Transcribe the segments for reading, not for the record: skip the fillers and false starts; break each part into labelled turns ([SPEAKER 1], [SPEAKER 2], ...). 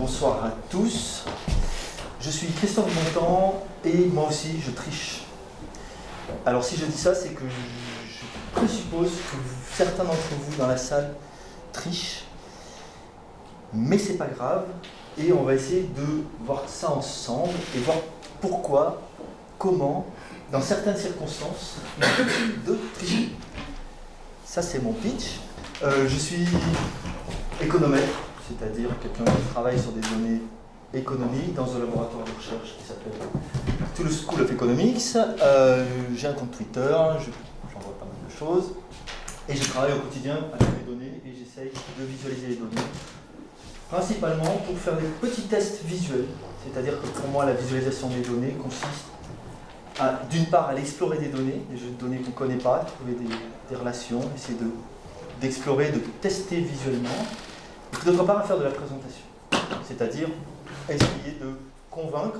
[SPEAKER 1] Bonsoir à tous. Je suis Christophe Bontemps et moi aussi je triche. Alors si je dis ça, c'est que je présuppose que certains d'entre vous dans la salle trichent, mais c'est pas grave et on va essayer de voir ça ensemble et voir pourquoi, comment, dans certaines circonstances, de tricher. Ça c'est mon pitch. Je suis économètre, c'est-à-dire quelqu'un qui travaille sur des données économiques dans un laboratoire de recherche qui s'appelle Toulouse School of Economics. J'ai un compte Twitter, j'envoie pas mal de choses, et je travaille au quotidien avec les données et j'essaye de visualiser les données, principalement pour faire des petits tests visuels. C'est-à-dire que pour moi, la visualisation des données consiste à, d'une part, aller explorer des données qu'on ne connaît pas, trouver des relations, essayer d'explorer, de tester visuellement, et puis d'autre part à faire de la présentation, c'est-à-dire essayer de convaincre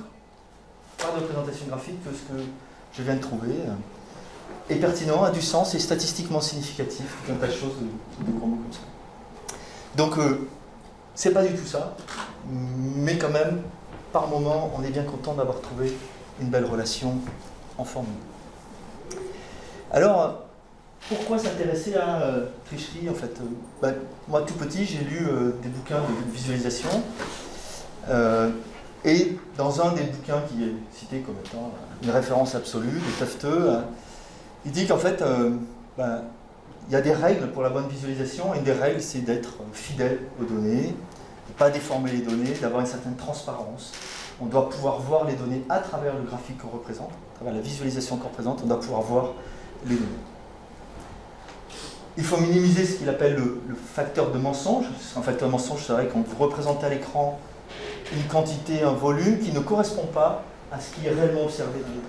[SPEAKER 1] par de la présentation graphique que ce que je viens de trouver est pertinent, a du sens et statistiquement significatif, un tas de choses, de gros mots comme ça. Donc c'est pas du tout ça, mais quand même, par moment, on est bien content d'avoir trouvé une belle relation en formule. Alors, pourquoi s'intéresser à tricherie en fait moi tout petit j'ai lu des bouquins de visualisation et dans un des bouquins qui est cité comme étant une référence absolue de Tufteux, il dit qu'en fait il y a des règles pour la bonne visualisation et une des règles c'est d'être fidèle aux données, de ne pas déformer les données, d'avoir une certaine transparence. On doit pouvoir voir les données à travers le graphique qu'on représente, à travers la visualisation qu'on représente, on doit pouvoir voir les données. Il faut minimiser ce qu'il appelle le facteur de mensonge. Un facteur de mensonge, c'est vrai qu'on vous représente à l'écran une quantité, un volume qui ne correspond pas à ce qui est réellement observé dans les données.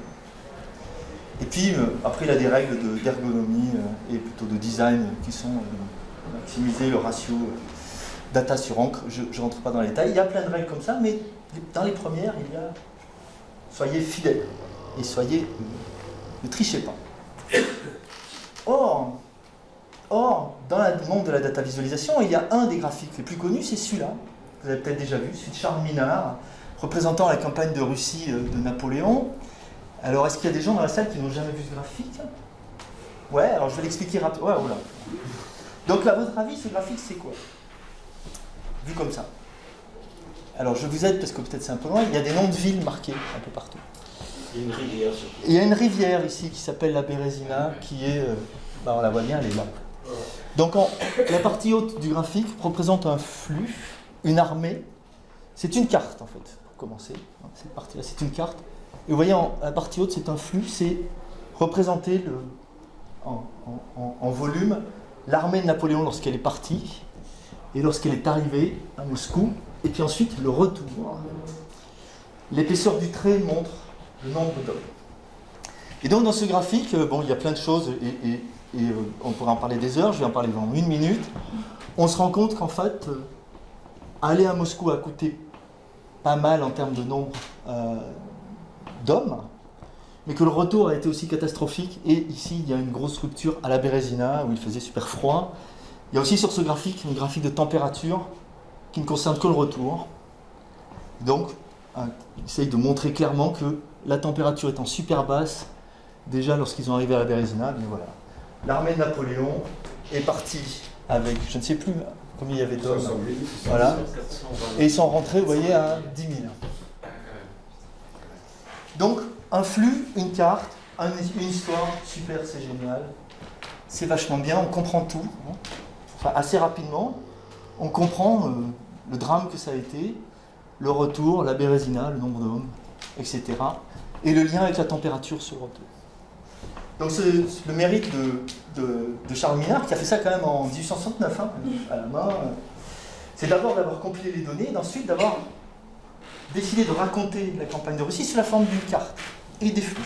[SPEAKER 1] Et puis, après, il a des règles d'ergonomie et plutôt de design qui sont maximiser le ratio data sur encre. Je ne rentre pas dans les détails. Il y a plein de règles comme ça, mais dans les premières, il y a soyez fidèles et ne trichez pas. Or, dans le monde de la data visualisation, il y a un des graphiques les plus connus, c'est celui-là. Vous avez peut-être déjà vu, celui de Charles Minard, représentant la campagne de Russie de Napoléon. Alors, est-ce qu'il y a des gens dans la salle qui n'ont jamais vu ce graphique? Ouais, alors je vais l'expliquer rapidement. Ouais, voilà. Donc, à votre avis, ce graphique, c'est quoi? Vu comme ça. Alors, je vous aide parce que peut-être c'est un peu loin. Il y a des noms de villes marqués un peu partout.
[SPEAKER 2] Il y a une rivière surtout.
[SPEAKER 1] Il y a une rivière ici qui s'appelle la Bérésina, qui est... on la voit bien, elle est là. Donc la partie haute du graphique représente un flux, une armée. C'est une carte en fait, pour commencer. Cette partie-là, c'est une carte. Et vous voyez, la partie haute, c'est un flux, c'est représenter en volume l'armée de Napoléon lorsqu'elle est partie et lorsqu'elle est arrivée à Moscou, et puis ensuite le retour. L'épaisseur du trait montre le nombre d'hommes. Et donc dans ce graphique, il y a plein de choses et on pourrait en parler des heures, je vais en parler dans 1 minute. On se rend compte qu'en fait, aller à Moscou a coûté pas mal en termes de nombre d'hommes, mais que le retour a été aussi catastrophique. Et ici, il y a une grosse rupture à la Bérésina, où il faisait super froid. Il y a aussi sur ce graphique, une graphique de température qui ne concerne que le retour. Donc, il essaye de montrer clairement que la température étant super basse, déjà lorsqu'ils ont arrivé à la Bérésina, bien voilà. L'armée de Napoléon est partie avec, je ne sais plus combien il y avait d'hommes. Voilà. Et ils sont rentrés, vous voyez, à 10 000. Donc, un flux, une carte, une histoire, super, c'est génial. C'est vachement bien, on comprend tout. Enfin, assez rapidement, on comprend le drame que ça a été, le retour, la Bérésina, le nombre d'hommes, etc. Et le lien avec la température sur le retour. Donc c'est le mérite de Charles Minard, qui a fait ça quand même en 1869, à la main. C'est d'abord d'avoir compilé les données, et ensuite d'avoir décidé de raconter la campagne de Russie sous la forme d'une carte et des flux.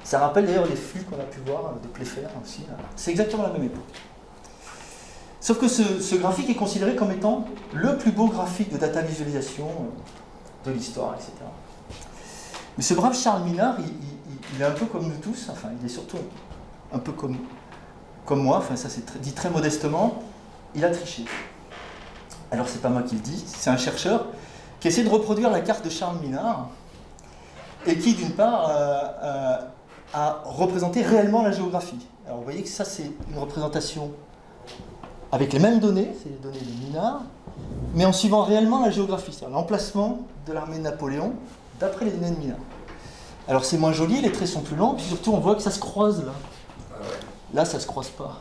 [SPEAKER 1] Ça rappelle d'ailleurs les flux qu'on a pu voir de Playfair aussi. C'est exactement la même époque. Sauf que ce graphique est considéré comme étant le plus beau graphique de data visualisation de l'histoire, etc. Mais ce brave Charles Minard, il est un peu comme nous tous, enfin il est surtout un peu comme moi, enfin ça c'est dit très modestement, il a triché. Alors c'est pas moi qui le dis, c'est un chercheur qui essaie de reproduire la carte de Charles Minard et qui d'une part a représenté réellement la géographie. Alors vous voyez que ça c'est une représentation avec les mêmes données, c'est les données de Minard, mais en suivant réellement la géographie, c'est-à-dire l'emplacement de l'armée de Napoléon d'après les données de Minard. Alors c'est moins joli, les traits sont plus longs, puis surtout on voit que ça se croise là. Là ça se croise pas.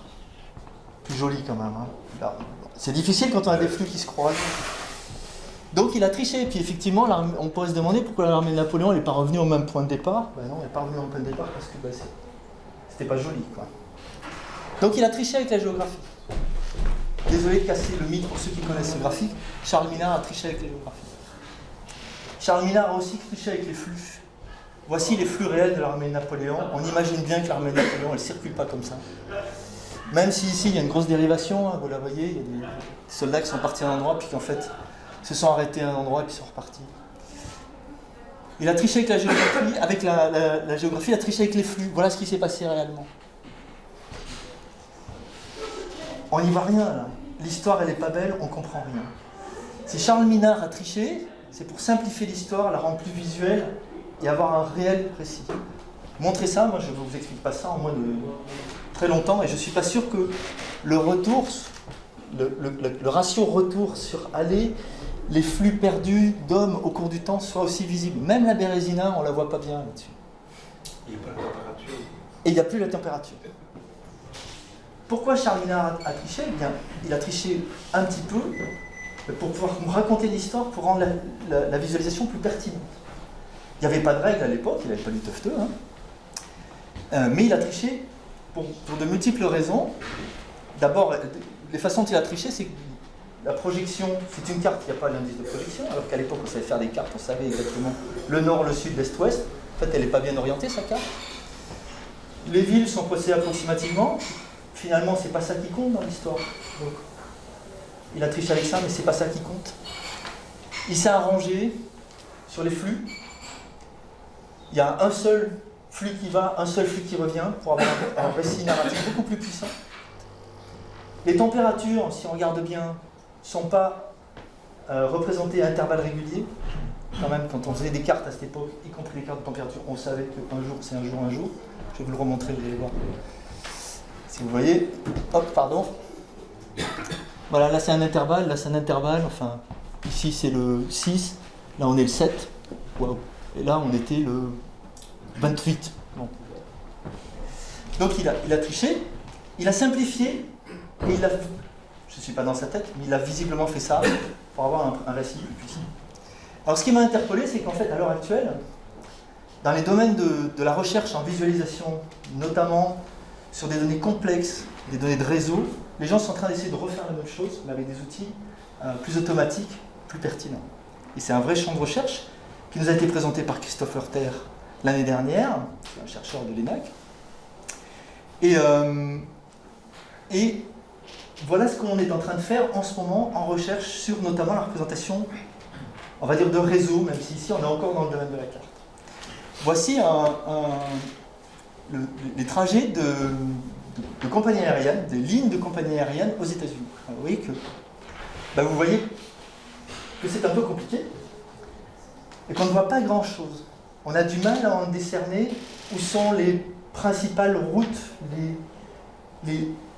[SPEAKER 1] Plus joli quand même. Hein. Là, c'est difficile quand on a des flux qui se croisent. Donc il a triché, et puis effectivement on pourrait se demander pourquoi l'armée de Napoléon n'est pas revenue au même point de départ. Ben non, elle n'est pas revenue au même point de départ parce que c'était pas joli, quoi. Donc il a triché avec la géographie. Désolé de casser le mythe pour ceux qui connaissent ce graphique. Charles Minard a triché avec la géographie. Charles Minard a aussi triché avec les flux. Voici les flux réels de l'armée de Napoléon. On imagine bien que l'armée de Napoléon, elle ne circule pas comme ça. Même si ici, il y a une grosse dérivation, hein, vous la voyez, il y a des soldats qui sont partis à un endroit, puis qu'en fait, se sont arrêtés à un endroit, et puis sont repartis. Il a triché avec la géographie, il a triché avec les flux. Voilà ce qui s'est passé réellement. On n'y voit rien, là. L'histoire, elle n'est pas belle, on ne comprend rien. Si Charles Minard a triché, c'est pour simplifier l'histoire, la rendre plus visuelle, et avoir un réel récit. Montrer ça, moi je ne vous explique pas ça en moins de très longtemps, et je ne suis pas sûr que le retour, le ratio retour sur aller, les flux perdus d'hommes au cours du temps soit aussi visible. Même la Bérésina, on ne la voit pas bien là-dessus.
[SPEAKER 2] Il n'y a pas de température.
[SPEAKER 1] Et il n'y a plus la température. Pourquoi Charles Minard a triché ? Eh bien, il a triché un petit peu pour pouvoir nous raconter l'histoire, pour rendre la visualisation plus pertinente. Il n'y avait pas de règles à l'époque, il n'avait pas du tefteux, hein. Mais il a triché pour de multiples raisons. D'abord, les façons dont il a triché, c'est que la projection, c'est une carte, il n'y a pas d'indice de projection, alors qu'à l'époque on savait faire des cartes, on savait exactement le nord, le sud, l'est, ouest. En fait, elle n'est pas bien orientée, sa carte. Les villes sont posées approximativement. Finalement, c'est pas ça qui compte dans l'histoire. Donc, il a triché avec ça, mais c'est pas ça qui compte. Il s'est arrangé sur les flux. Il y a un seul flux qui va, un seul flux qui revient, pour avoir un récit narratif beaucoup plus puissant. Les températures, si on regarde bien, ne sont pas représentées à intervalles réguliers. Quand même, quand on faisait des cartes à cette époque, y compris les cartes de température, on savait qu'un jour c'est un jour, un jour. Je vais vous le remontrer, vous allez voir. Si vous voyez, hop, pardon. Voilà, là c'est un intervalle, là c'est un intervalle, enfin, ici c'est le 6, là on est le 7, waouh. Et là on était le 28. Bon. Donc il a triché, il a simplifié, et je ne suis pas dans sa tête, mais il a visiblement fait ça pour avoir un récit plus puissant. Alors ce qui m'a interpellé, c'est qu'en fait, à l'heure actuelle, dans les domaines de la recherche en visualisation, notamment sur des données complexes, des données de réseau, les gens sont en train d'essayer de refaire la même chose, mais avec des outils plus automatiques, plus pertinents. Et c'est un vrai champ de recherche qui nous a été présenté par Christopher Terre l'année dernière, un chercheur de l'ENAC. Et voilà ce qu'on est en train de faire en ce moment en recherche sur notamment la représentation, on va dire, de réseau, même si ici on est encore dans le domaine de la carte. Voici les trajets de compagnies aériennes, des lignes de compagnies aériennes aux États-Unis. Vous voyez que c'est un peu compliqué et qu'on ne voit pas grand-chose. On a du mal à en décerner où sont les principales routes,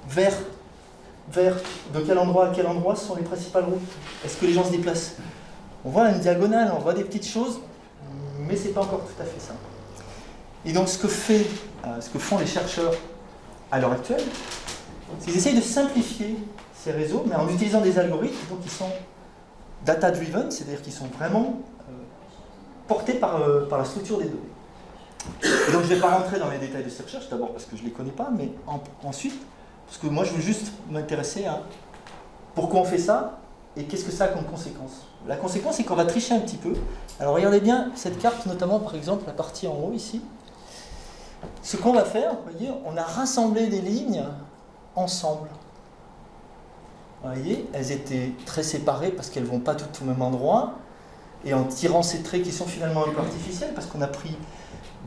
[SPEAKER 1] vers de quel endroit à quel endroit sont les principales routes. Est-ce que les gens se déplacent? On voit une diagonale, on voit des petites choses, mais c'est pas encore tout à fait ça. Et donc ce que font les chercheurs à l'heure actuelle, c'est qu'ils essayent de simplifier ces réseaux, mais en utilisant des algorithmes donc, qui sont data-driven, c'est-à-dire qui sont vraiment portés par la structure des données. Et donc je ne vais pas rentrer dans les détails de ces recherches, d'abord parce que je ne les connais pas, mais ensuite, parce que moi je veux juste m'intéresser à pourquoi on fait ça et qu'est-ce que ça a comme conséquence. La conséquence, c'est qu'on va tricher un petit peu. Alors regardez bien cette carte, notamment par exemple la partie en haut ici. Ce qu'on va faire, vous voyez, on a rassemblé des lignes ensemble. Vous voyez, elles étaient très séparées parce qu'elles ne vont pas toutes au même endroit. Et en tirant ces traits qui sont finalement un peu artificiels, parce qu'on a pris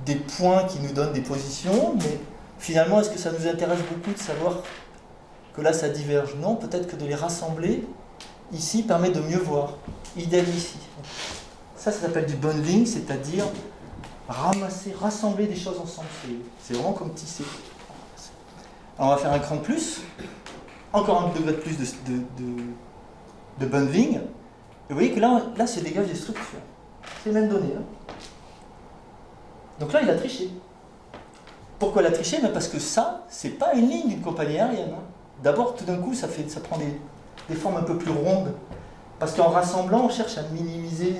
[SPEAKER 1] des points qui nous donnent des positions, mais finalement, est-ce que ça nous intéresse beaucoup de savoir que là, ça diverge? Non, peut-être que de les rassembler, ici permet de mieux voir. Idem ici. Ça s'appelle du bundling, c'est-à-dire ramasser, rassembler des choses ensemble. C'est vraiment comme tisser. Alors on va faire un cran de plus, encore un degré de plus de bundling. Et vous voyez que là se dégagent des structures. C'est les mêmes données. Hein. Donc là, il a triché. Pourquoi il a triché? Parce que ça, c'est pas une ligne d'une compagnie aérienne. Hein. D'abord, tout d'un coup, ça prend des formes un peu plus rondes. Parce qu'en rassemblant, on cherche à minimiser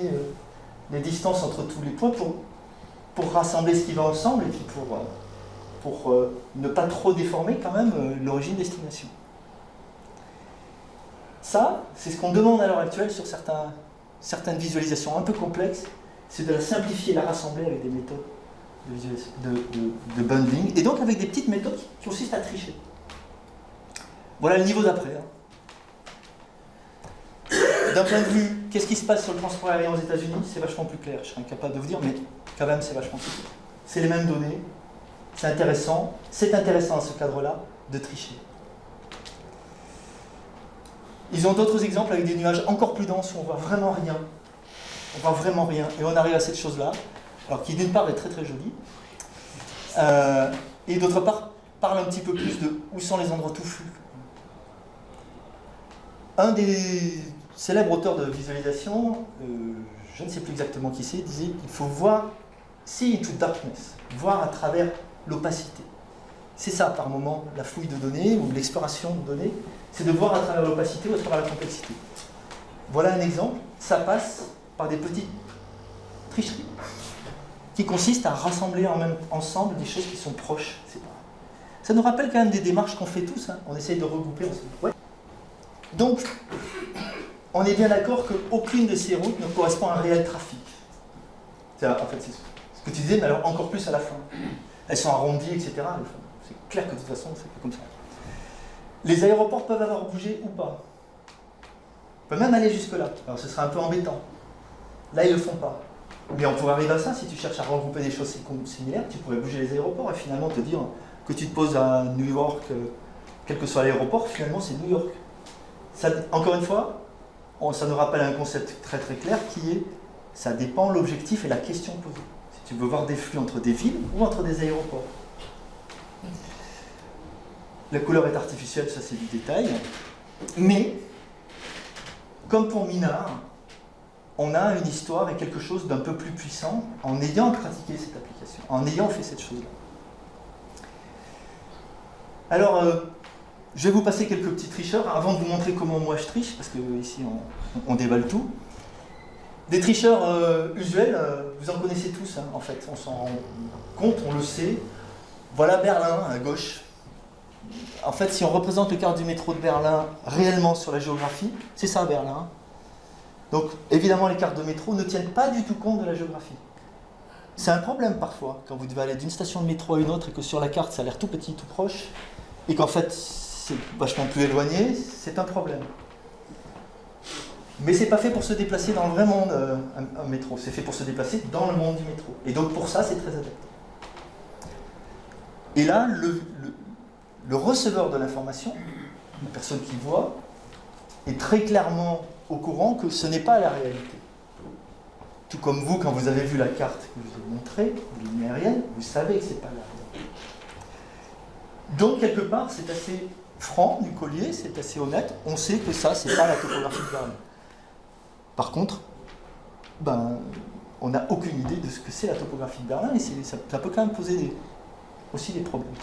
[SPEAKER 1] les distances entre tous les points pour rassembler ce qui va ensemble et puis pour ne pas trop déformer quand même l'origine-destination. Ça, c'est ce qu'on demande à l'heure actuelle sur certaines visualisations un peu complexes, c'est de la simplifier, la rassembler avec des méthodes de bundling, et donc avec des petites méthodes qui consistent à tricher. Voilà le niveau d'après. Hein. D'un point de vue, qu'est-ce qui se passe sur le transport aérien aux États-Unis? C'est vachement plus clair, je serais incapable de vous dire, mais quand même c'est vachement plus clair. C'est les mêmes données, c'est intéressant à ce cadre-là de tricher. Ils ont d'autres exemples avec des nuages encore plus denses où on voit vraiment rien. On voit vraiment rien, et on arrive à cette chose-là, alors qui d'une part est très très jolie, et d'autre part parle un petit peu plus de où sont les endroits touffus. Un des célèbres auteurs de visualisation, je ne sais plus exactement qui c'est, disait qu'il faut voir see into darkness, voir à travers l'opacité. C'est ça par moment la fouille de données ou l'exploration de données, c'est de voir à travers l'opacité ou à travers la complexité. Voilà un exemple, ça passe par des petites tricheries qui consistent à rassembler ensemble des choses qui sont proches. Ça nous rappelle quand même des démarches qu'on fait tous, hein. On essaye de regrouper ensemble. Ouais. Donc, on est bien d'accord qu'aucune de ces routes ne correspond à un réel trafic. En fait, c'est ce que tu disais, mais alors encore plus à la fin. Elles sont arrondies, etc. C'est clair que de toute façon, c'est pas comme ça. Les aéroports peuvent avoir bougé ou pas. On peut même aller jusque-là. Alors ce serait un peu embêtant. Là, ils ne le font pas. Mais on pourrait arriver à ça si tu cherches à regrouper des choses similaires. Tu pourrais bouger les aéroports et finalement te dire que tu te poses à New York, quel que soit l'aéroport, finalement c'est New York. Ça, encore une fois, ça nous rappelle un concept très très clair qui est ça dépend l'objectif et la question posée. Si tu veux voir des flux entre des villes ou entre des aéroports. La couleur est artificielle, ça c'est du détail. Mais, comme pour Minard, on a une histoire et quelque chose d'un peu plus puissant en ayant pratiqué cette application, en ayant fait cette chose-là. Alors, je vais vous passer quelques petits tricheurs avant de vous montrer comment moi je triche, parce que ici on déballe tout. Des tricheurs usuels, vous en connaissez tous, hein, en fait, on s'en rend compte, on le sait. Voilà Berlin à gauche. En fait, si on représente le quart du métro de Berlin réellement sur la géographie, c'est ça Berlin. Donc, évidemment, les cartes de métro ne tiennent pas du tout compte de la géographie. C'est un problème parfois, quand vous devez aller d'une station de métro à une autre et que sur la carte ça a l'air tout petit, tout proche, et qu'en fait c'est vachement plus éloigné, c'est un problème. Mais c'est pas fait pour se déplacer dans le vrai monde, un métro, c'est fait pour se déplacer dans le monde du métro. Et donc pour ça, c'est très adapté. Et là, le receveur de l'information, la personne qui voit, est très clairement au courant que ce n'est pas la réalité. Tout comme vous, quand vous avez vu la carte que je vous ai montrée, de ligne aérienne, vous savez que ce n'est pas la réalité. Donc, quelque part, c'est assez franc du collier, c'est assez honnête, on sait que ça, c'est pas la topographie de Berlin. Par contre, on n'a aucune idée de ce que c'est la topographie de Berlin, et ça peut quand même poser aussi des problèmes.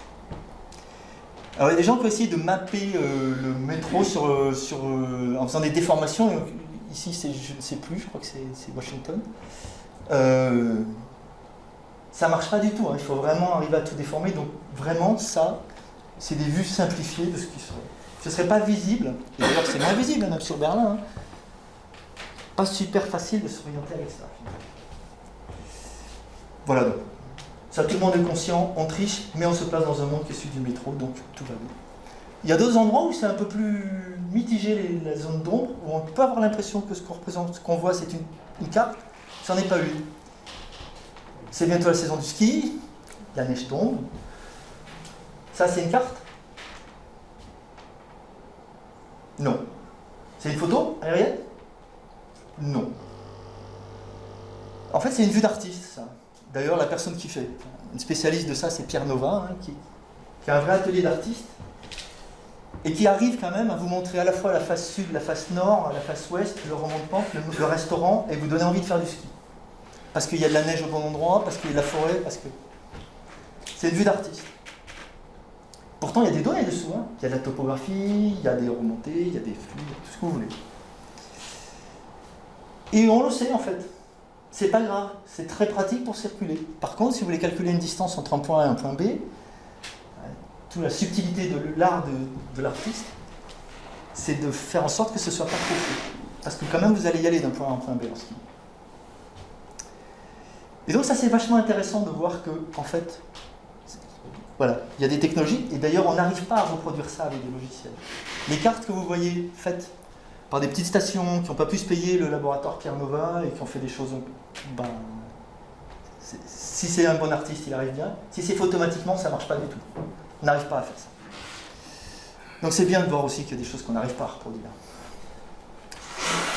[SPEAKER 1] Alors, il y a des gens qui ont essayé de mapper le métro en faisant des déformations. Ici, je ne sais plus, je crois que c'est Washington. Ça ne marche pas du tout, hein. Il faut vraiment arriver à tout déformer. Donc, vraiment, ça, c'est des vues simplifiées de ce qui serait. Ce ne serait pas visible, et d'ailleurs, c'est moins visible, même sur Berlin. Hein. Pas super facile de s'orienter avec ça. Voilà donc. Ça, tout le monde est conscient, on triche, mais on se place dans un monde qui est celui du métro, donc tout va bien. Il y a d'autres endroits où c'est un peu plus mitigé, la zone d'ombre, où on peut avoir l'impression que ce qu'on représente, ce qu'on voit, c'est une carte. Ça n'en est pas une. C'est bientôt la saison du ski, la neige tombe. Ça, c'est une carte? Non. C'est une photo aérienne? Non. En fait, c'est une vue d'artiste, ça. D'ailleurs, la personne qui fait, une spécialiste de ça, c'est Pierre Nova, hein, qui a un vrai atelier d'artiste, et qui arrive quand même à vous montrer à la fois la face sud, la face nord, la face ouest, le remonte de pente, le restaurant, et vous donner envie de faire du ski. Parce qu'il y a de la neige au bon endroit, parce qu'il y a de la forêt, parce que... C'est une vue d'artiste. Pourtant, il y a des données dessous. Hein. Il y a de la topographie, il y a des remontées, il y a des flux, tout ce que vous voulez. Et on le sait en fait. C'est pas grave, c'est très pratique pour circuler. Par contre, si vous voulez calculer une distance entre un point A et un point B, toute la subtilité de l'art de l'artiste, c'est de faire en sorte que ce ne soit pas trop fou. Parce que quand même, vous allez y aller d'un point A à un point B en ski. Et donc ça, c'est vachement intéressant de voir que, en fait, voilà, il y a des technologies, et d'ailleurs, on n'arrive pas à reproduire ça avec des logiciels. Les cartes que vous voyez faites par des petites stations qui n'ont pas pu se payer le laboratoire Pierre Nova et qui ont fait des choses... Ben, si c'est un bon artiste, il arrive bien. Si c'est fait automatiquement, ça ne marche pas du tout. On n'arrive pas à faire ça. Donc c'est bien de voir aussi qu'il y a des choses qu'on n'arrive pas à reproduire.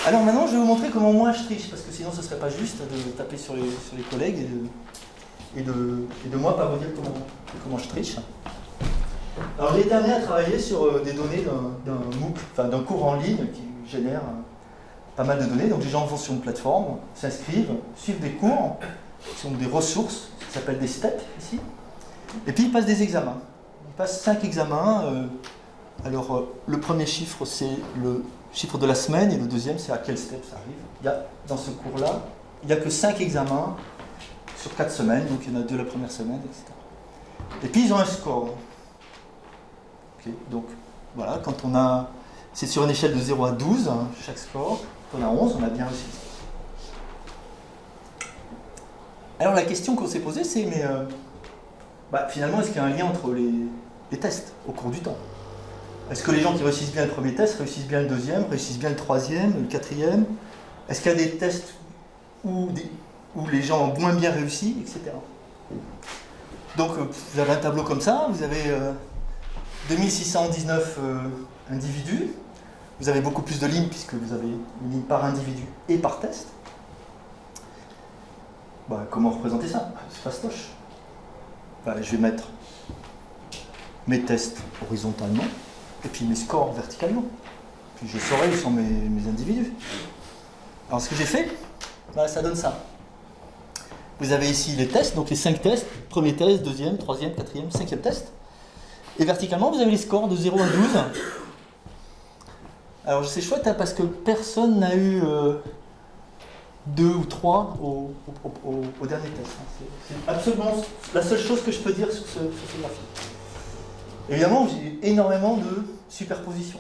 [SPEAKER 1] Alors maintenant, je vais vous montrer comment moi je triche, parce que sinon ce ne serait pas juste de taper sur les collègues et de moi pas vous dire comment je triche. Alors j'ai été amené à travailler sur des données d'un MOOC, enfin d'un cours en ligne qui génère pas mal de données. Donc les gens vont sur une plateforme, s'inscrivent, suivent des cours, qui sont des ressources, ça s'appelle des steps ici, et puis ils passent des examens. Ils passent 5 examens. Alors le premier chiffre c'est le chiffre de la semaine et le deuxième c'est à quel step ça arrive. Dans ce cours-là, il n'y a que 5 examens sur 4 semaines, donc il y en a 2 la première semaine, etc. Et puis ils ont un score. Okay, donc voilà, quand on a... C'est sur une échelle de 0 à 12, hein, chaque score. Quand on a 11, on a bien réussi. Alors la question qu'on s'est posée, c'est, mais finalement, est-ce qu'il y a un lien entre les tests au cours du temps? Est-ce que les gens qui réussissent bien le premier test réussissent bien le deuxième, réussissent bien le troisième, le quatrième? Est-ce qu'il y a des tests où les gens ont moins bien réussi, etc. Donc vous avez un tableau comme ça, vous avez 2619 individus, vous avez beaucoup plus de lignes puisque vous avez une ligne par individu et par test. Comment représenter ça? C'est fastoche. Je vais mettre mes tests horizontalement et puis mes scores verticalement. Puis je saurai où sont mes individus. Alors ce que j'ai fait, ça donne ça. Vous avez ici les tests, donc les 5 tests, premier test, deuxième, troisième, quatrième, cinquième test. Et verticalement, vous avez les scores de 0 à 12. Alors c'est chouette parce que personne n'a eu 2 ou 3 au dernier test. C'est absolument la seule chose que je peux dire sur ce graphique. Évidemment, j'ai énormément de superposition.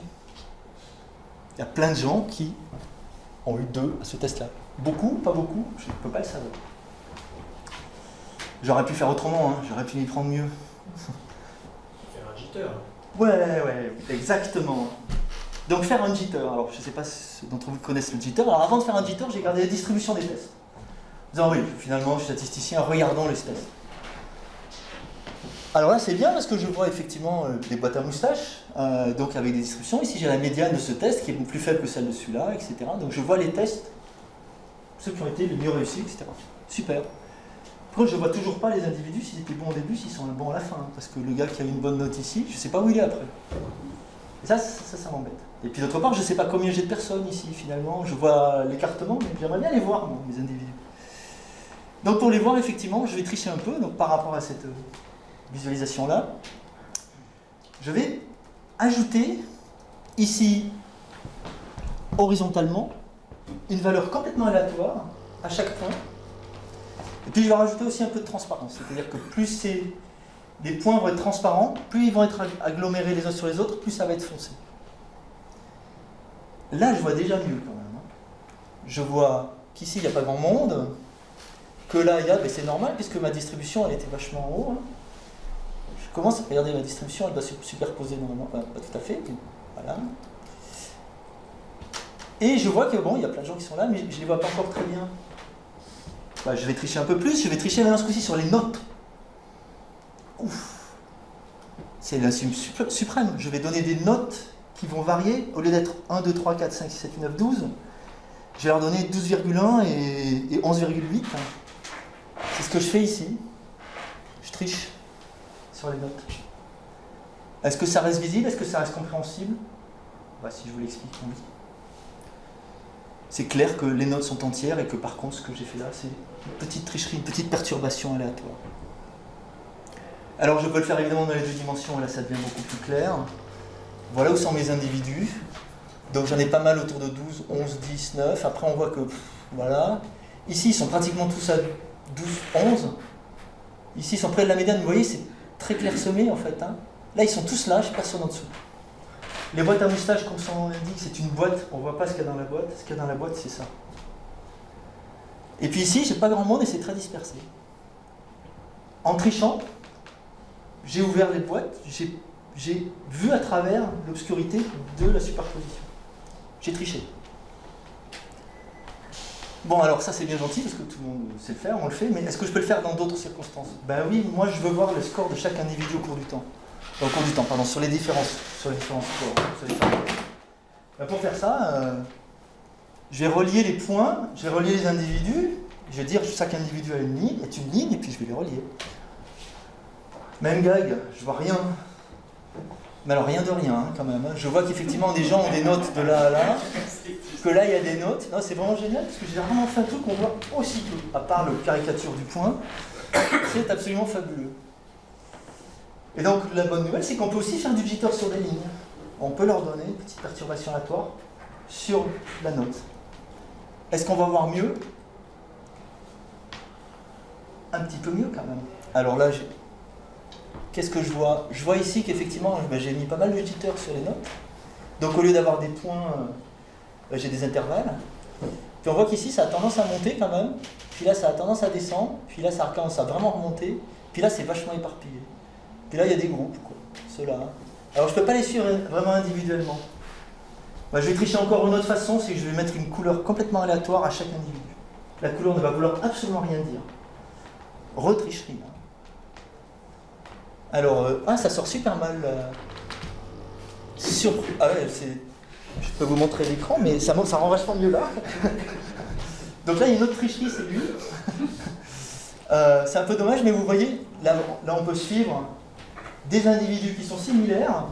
[SPEAKER 1] Il y a plein de gens qui ont eu 2 à ce test-là. Beaucoup, pas beaucoup, je ne peux pas le savoir. J'aurais pu faire autrement, hein. J'aurais pu m'y prendre mieux.
[SPEAKER 2] Faire un jitter.
[SPEAKER 1] Ouais, exactement. Donc faire un jitter, alors je ne sais pas si d'entre vous connaissent le jitter. Alors avant de faire un jitter, j'ai regardé la distribution des tests. En disant oui, finalement je suis statisticien, regardons les tests. Alors là c'est bien parce que je vois effectivement des boîtes à moustaches, donc avec des distributions. Ici j'ai la médiane de ce test qui est plus faible que celle de celui-là, etc. Donc je vois les tests, ceux qui ont été les mieux réussis, etc. Super. Par contre, je ne vois toujours pas les individus s'ils étaient bons au début, s'ils sont bons à la fin. Parce que le gars qui a eu une bonne note ici, je ne sais pas où il est après. Et ça m'embête. Et puis d'autre part, je ne sais pas combien j'ai de personnes ici, finalement. Je vois l'écartement, mais j'aimerais bien les voir, moi, mes individus. Donc pour les voir, effectivement, je vais tricher un peu. Donc par rapport à cette visualisation-là, je vais ajouter ici, horizontalement, une valeur complètement aléatoire à chaque point. Et puis je vais rajouter aussi un peu de transparence, c'est-à-dire que plus les points vont être transparents, plus ils vont être agglomérés les uns sur les autres, plus ça va être foncé. Là je vois déjà mieux quand même. Je vois qu'ici il n'y a pas grand monde, que là il y a, mais c'est normal puisque ma distribution elle était vachement en haut. Hein. Je commence à regarder ma distribution, elle doit se superposer normalement, pas tout à fait, voilà. Et je vois que bon, il y a plein de gens qui sont là, mais je ne les vois pas encore très bien. Je vais tricher un peu plus, je vais tricher maintenant ce coup-ci sur les notes. Ouf. C'est l'insigne suprême. Je vais donner des notes qui vont varier. Au lieu d'être 1, 2, 3, 4, 5, 6, 7, 8, 9, 12, je vais leur donner 12,1 et 11,8. C'est ce que je fais ici. Je triche sur les notes. Est-ce que ça reste visible? Est-ce que ça reste compréhensible? Bah, si je vous l'explique, oui. C'est clair que les notes sont entières et que par contre, ce que j'ai fait là, c'est une petite tricherie, une petite perturbation aléatoire. Alors, je peux le faire évidemment dans les 2 dimensions, et là, ça devient beaucoup plus clair. Voilà où sont mes individus. Donc, j'en ai pas mal autour de 12, 11, 10, 9. Après, on voit que, voilà. Ici, ils sont pratiquement tous à 12, 11. Ici, ils sont près de la médiane. Vous voyez, c'est très clairsemé, en fait. Hein. Là, ils sont tous là, je n'ai personne en dessous. Les boîtes à moustaches, comme son nom l'indique, c'est une boîte. On ne voit pas ce qu'il y a dans la boîte. Ce qu'il y a dans la boîte, c'est ça. Et puis ici, j'ai pas grand monde et c'est très dispersé. En trichant, j'ai ouvert les boîtes, j'ai vu à travers l'obscurité de la superposition. J'ai triché. Bon, alors ça c'est bien gentil parce que tout le monde sait le faire, on le fait, mais est-ce que je peux le faire dans d'autres circonstances? Ben oui, moi je veux voir le score de chaque individu au cours du temps. Sur les différents scores. Ben pour faire ça, je vais relier les points, je vais relier les individus, je vais dire que chaque individu a une ligne, est une ligne, et puis je vais les relier. Même gag, je vois rien. Mais alors rien de rien, hein, quand même. Hein. Je vois qu'effectivement des gens ont des notes de là à là, que là il y a des notes. Non, c'est vraiment génial, parce que j'ai vraiment fait un truc qu'on voit aussitôt, à part le caricature du point. C'est absolument fabuleux. Et donc la bonne nouvelle, c'est qu'on peut aussi faire du jitter sur des lignes. On peut leur donner une petite perturbation aléatoire sur la note. Est-ce qu'on va voir mieux? Un petit peu mieux quand même. Alors là, qu'est-ce que je vois? Je vois ici qu'effectivement, j'ai mis pas mal de jitter sur les notes. Donc au lieu d'avoir des points, j'ai des intervalles. Puis on voit qu'ici, ça a tendance à monter quand même. Puis là, ça a tendance à descendre. Puis là, ça a tendance à vraiment remonter. Puis là, c'est vachement éparpillé. Puis là, il y a des groupes, quoi. Ceux-là. Alors je ne peux pas les suivre vraiment individuellement. Bah, je vais tricher encore une autre façon, c'est que je vais mettre une couleur complètement aléatoire à chaque individu. La couleur ne va vouloir absolument rien dire. Retricherie. Hein. Alors, ça sort super mal. Je peux vous montrer l'écran, mais ça rend vachement mieux là. Donc là, il y a une autre tricherie, c'est lui. C'est un peu dommage, mais vous voyez, là on peut suivre des individus qui sont similaires.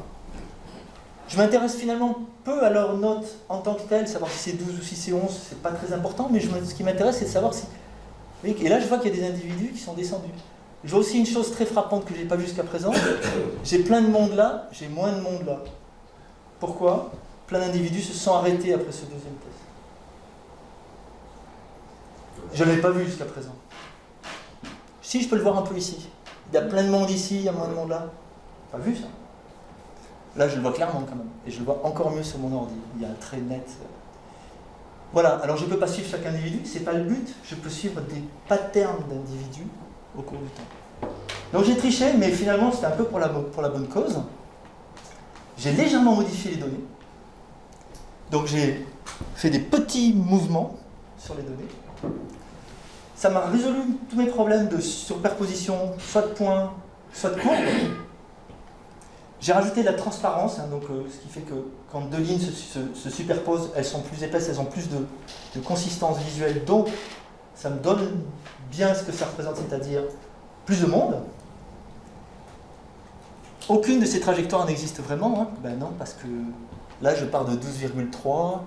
[SPEAKER 1] Je m'intéresse finalement peu à leurs notes en tant que telles, savoir si c'est 12 ou si c'est 11, c'est pas très important, mais ce qui m'intéresse, c'est de savoir si... Et là, je vois qu'il y a des individus qui sont descendus. Je vois aussi une chose très frappante que je n'ai pas vue jusqu'à présent. J'ai plein de monde là, j'ai moins de monde là. Pourquoi? Plein d'individus se sont arrêtés après ce deuxième test. Je ne l'avais pas vu jusqu'à présent. Si, je peux le voir un peu ici. Il y a plein de monde ici, il y a moins de monde là. Pas vu ça. Là, je le vois clairement quand même. Et je le vois encore mieux sur mon ordi. Il y a un trait net. Voilà, alors je ne peux pas suivre chaque individu, c'est pas le but. Je peux suivre des patterns d'individus au cours du temps. Donc j'ai triché, mais finalement c'était un peu pour la bonne cause. J'ai légèrement modifié les données. Donc j'ai fait des petits mouvements sur les données. Ça m'a résolu tous mes problèmes de superposition, soit de points, soit de courbes. J'ai rajouté de la transparence, hein, donc, ce qui fait que quand deux lignes se superposent, elles sont plus épaisses, elles ont plus de consistance visuelle, donc ça me donne bien ce que ça représente, c'est-à-dire plus de monde. Aucune de ces trajectoires n'existe vraiment, hein. Ben non, parce que là je pars de 12,3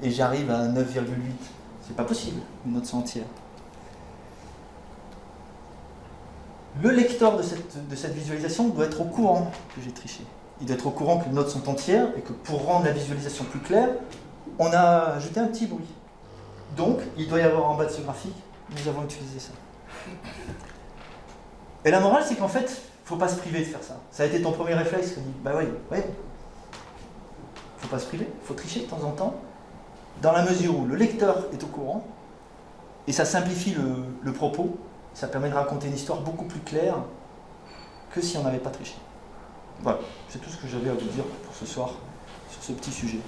[SPEAKER 1] et j'arrive à 9,8. C'est pas possible, une note entière. Le lecteur de cette visualisation doit être au courant que j'ai triché. Il doit être au courant que les notes sont entières et que pour rendre la visualisation plus claire, on a ajouté un petit bruit. Donc, il doit y avoir en bas de ce graphique, nous avons utilisé ça. Et la morale, c'est qu'en fait, il ne faut pas se priver de faire ça. Ça a été ton premier réflexe, qui dit, bah oui, ouais. Il ne faut pas se priver, il faut tricher de temps en temps, dans la mesure où le lecteur est au courant, et ça simplifie le propos. Ça permet de raconter une histoire beaucoup plus claire que si on n'avait pas triché. Voilà, c'est tout ce que j'avais à vous dire pour ce soir sur ce petit sujet.